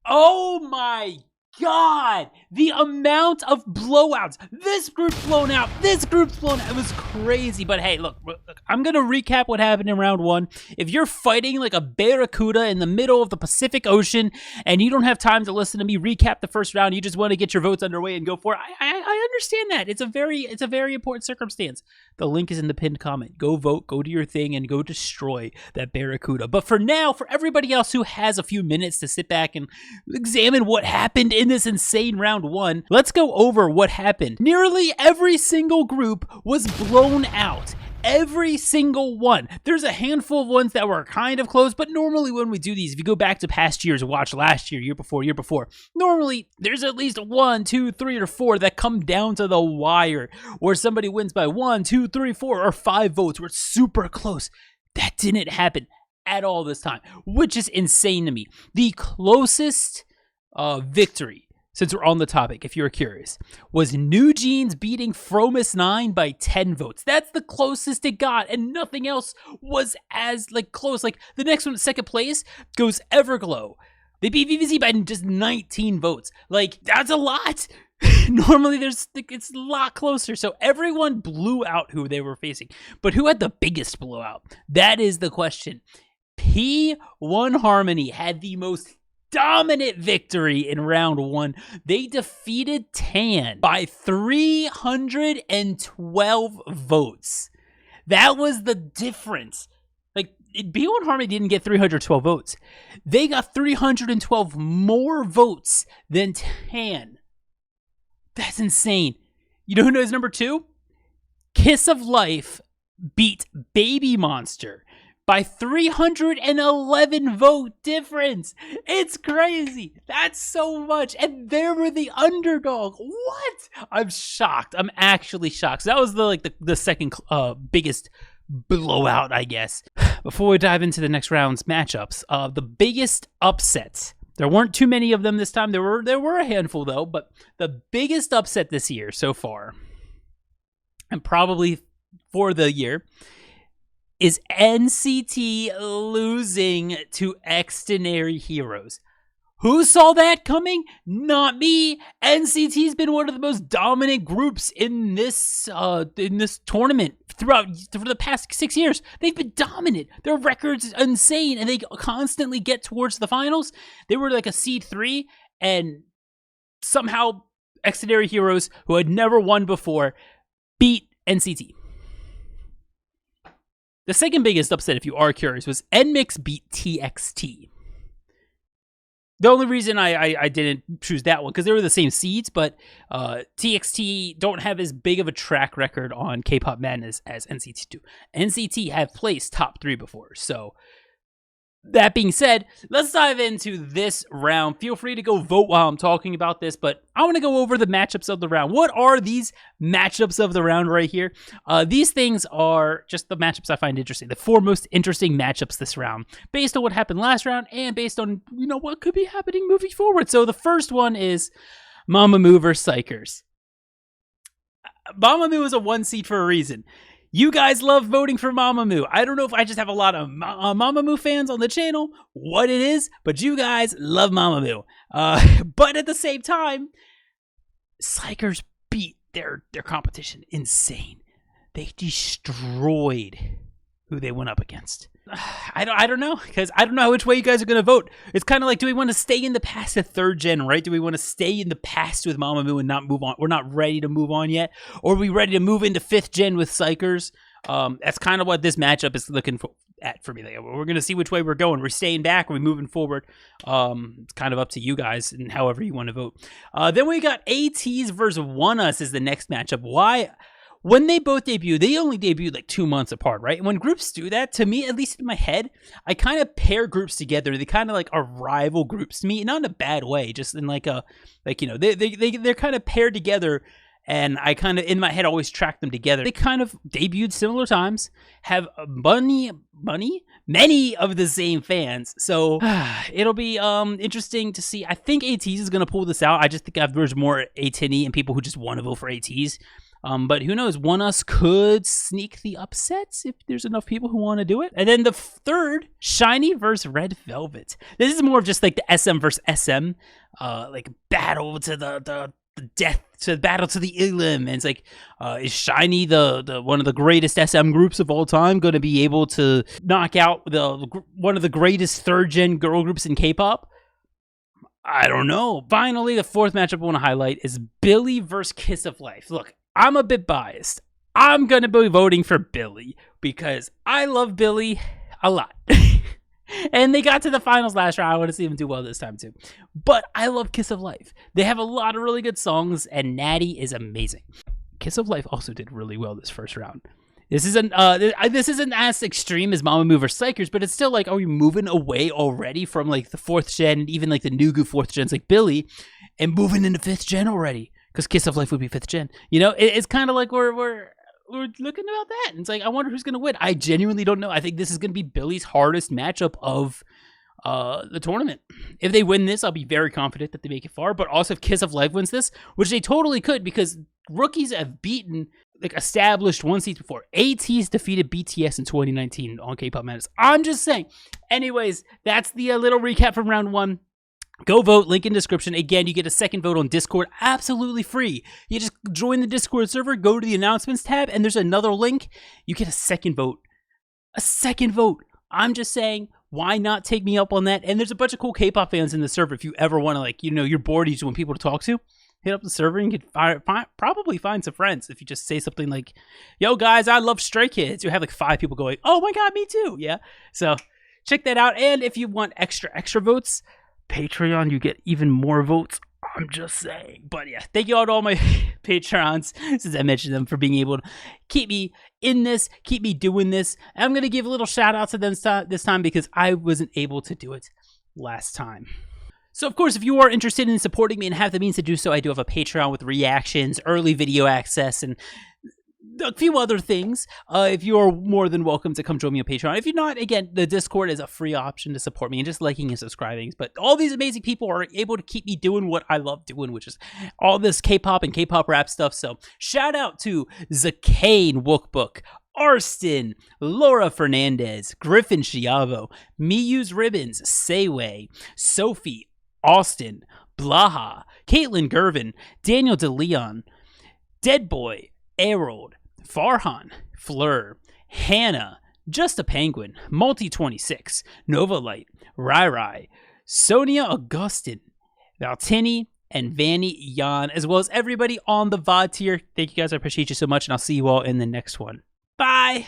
Oh my God, the amount of blowouts. This group's blown out. This group's blown out. It was crazy. But hey, look, I'm going to recap what happened in round one. If you're fighting like a barracuda in the middle of the Pacific Ocean and you don't have time to listen to me recap the first round, you just want to get your votes underway and go for it, I understand that. It's a very important circumstance. The link is in the pinned comment. Go vote, go do your thing, and go destroy that barracuda. But for now, for everybody else who has a few minutes to sit back and examine what happened in this insane round one, let's go over what happened. Nearly every single group was blown out. Every single one. There's a handful of ones that were kind of close, but normally when we do these, if you go back to past years, watch last year, year before, normally there's at least 1, 2, 3, or 4 that come down to the wire, where somebody wins by 1, 2, 3, 4, or 5 votes, where it's super close. That didn't happen at all this time, which is insane to me. The closest victory, since we're on the topic, if you're curious, was New Jeans beating Fromis 9 by 10 votes. That's the closest it got, and nothing else was as close. Like the next one, second place, goes Everglow. They beat VVZ by just 19 votes. Like, that's a lot. Normally it's a lot closer. So everyone blew out who they were facing. But who had the biggest blowout? That is the question. P1 Harmony had the most dominant victory in round one. They defeated Tan by 312 votes. That was the difference. Like, B1 Harmony didn't get 312 votes. They got 312 more votes than Tan. That's insane. You know who knows number 2? Kiss of Life beat Baby Monster by 311 vote difference. It's crazy. That's so much. And they were the underdog. What? I'm shocked. I'm actually shocked. So that was the second biggest blowout, I guess. Before we dive into the next round's matchups, the biggest upsets. There weren't too many of them this time. There were a handful though, but the biggest upset this year so far, and probably for the year, is NCT losing to Extraordinary Heroes. Who saw that coming? Not me. NCT's been one of the most dominant groups in this tournament for the past 6 years. They've been dominant. Their record's insane, and they constantly get towards the finals. They were like a seed 3, and somehow Extraordinary Heroes, who had never won before, beat NCT. The second biggest upset, if you are curious, was NMIX beat TXT. The only reason I didn't choose that one, because they were the same seeds, but TXT don't have as big of a track record on K-pop Madness as NCT do. NCT have placed top 3 before, so that being said, let's dive into this round. Feel free to go vote while I'm talking about this, but I want to go over the matchups of the round. What are these matchups of the round right here? These things are just the matchups I find interesting. The 4 most interesting matchups this round, based on what happened last round and based on, what could be happening moving forward. So the first one is Mamamoo versus Psychers. Mamamoo is a 1 seed for a reason. You guys love voting for Mamamoo. I don't know if I just have a lot of Mamamoo fans on the channel, what it is, but you guys love Mamamoo. But at the same time, Psychers beat their competition. Insane. They destroyed who they went up against. I don't know, because I don't know which way you guys are going to vote. It's kind of like, do we want to stay in the past at 3rd gen, right? Do we want to stay in the past with Mamamoo and not move on? We're not ready to move on yet. Or are we ready to move into 5th gen with Psychers? That's kind of what this matchup is looking at for me. We're going to see which way we're going. We're staying back. We're moving forward. It's kind of up to you guys and however you want to vote. Then we got ATEEZ versus ONEUS is the next matchup. Why? When they both debuted, they only debuted like 2 months apart, right? And when groups do that, to me, at least in my head, I kind of pair groups together. They kind of like are rival groups to me, not in a bad way, just in they're kind of paired together, and I kind of, in my head, always track them together. They kind of debuted similar times, have many of the same fans, so it'll be interesting to see. I think ATEEZ is going to pull this out. I just think there's more ATEEZ and people who just want to vote for ATEEZ. But who knows? One Us could sneak the upsets if there's enough people who want to do it. And then the third, shinee versus Red Velvet. This is more of just like the SM versus SM, like battle to the death, to battle to the Elim. And it's like, is shinee the one of the greatest SM groups of all time going to be able to knock out one of the greatest third-gen girl groups in K-pop? I don't know. Finally, the fourth matchup I want to highlight is Billy versus Kiss of Life. Look, I'm a bit biased. I'm going to be voting for Billy because I love Billy a lot. And they got to the finals last year. I want to see them do well this time too. But I love Kiss of Life. They have a lot of really good songs, and Natty is amazing. Kiss of Life also did really well this first round. This isn't as extreme as Mamamoo vs. Psychers, but it's still like, are we moving away already from like the 4th gen and even like the Nugu 4th gens like Billy and moving into 5th gen already? Because Kiss of Life would be 5th gen. You know, it's kind of like we're looking about that. And it's like, I wonder who's going to win. I genuinely don't know. I think this is going to be Billy's hardest matchup of the tournament. If they win this, I'll be very confident that they make it far. But also if Kiss of Life wins this, which they totally could because rookies have beaten like established 1 seeds before. ATEEZ defeated BTS in 2019 on K-Pop Madness. I'm just saying. Anyways, that's the little recap from round 1. Go vote, link in description. Again, you get a second vote on Discord, absolutely free. You just join the Discord server, go to the announcements tab, and there's another link. You get a second vote. A second vote. I'm just saying, why not take me up on that? And there's a bunch of cool K-pop fans in the server if you ever want to, like, you know, you're bored, you just want people to talk to. Hit up the server and you can probably find some friends if you just say something like, yo, guys, I love Stray Kids. You have like 5 people going, oh my God, me too. Yeah. So check that out. And if you want extra votes, Patreon, you get even more votes. I'm just saying. But yeah, thank you all to all my Patrons, since I mentioned them, for being able to keep me in this, keep me doing this. And I'm going to give a little shout out to them this time because I wasn't able to do it last time. So, of course, if you are interested in supporting me and have the means to do so, I do have a Patreon with reactions, early video access, and a few other things. If you are more than welcome to come join me on Patreon. If you're not, again, the Discord is a free option to support me and just liking and subscribing. But all these amazing people are able to keep me doing what I love doing, which is all this K-pop and K-pop rap stuff. So shout out to Zakane Wookbook, Arston, Laura Fernandez, Griffin Chiavo, Miyu's Ribbons, Sayway, Sophie, Austin, Blaha, Caitlin Gervin, Daniel DeLeon, Deadboy, Arold, Farhan, Fleur, Hannah, Just a Penguin, Multi26, Nova Light, Rai Rai, Sonia Augustin, Valtini, and Vanny Yan, as well as everybody on the VOD tier. Thank you guys. I appreciate you so much, and I'll see you all in the next one. Bye!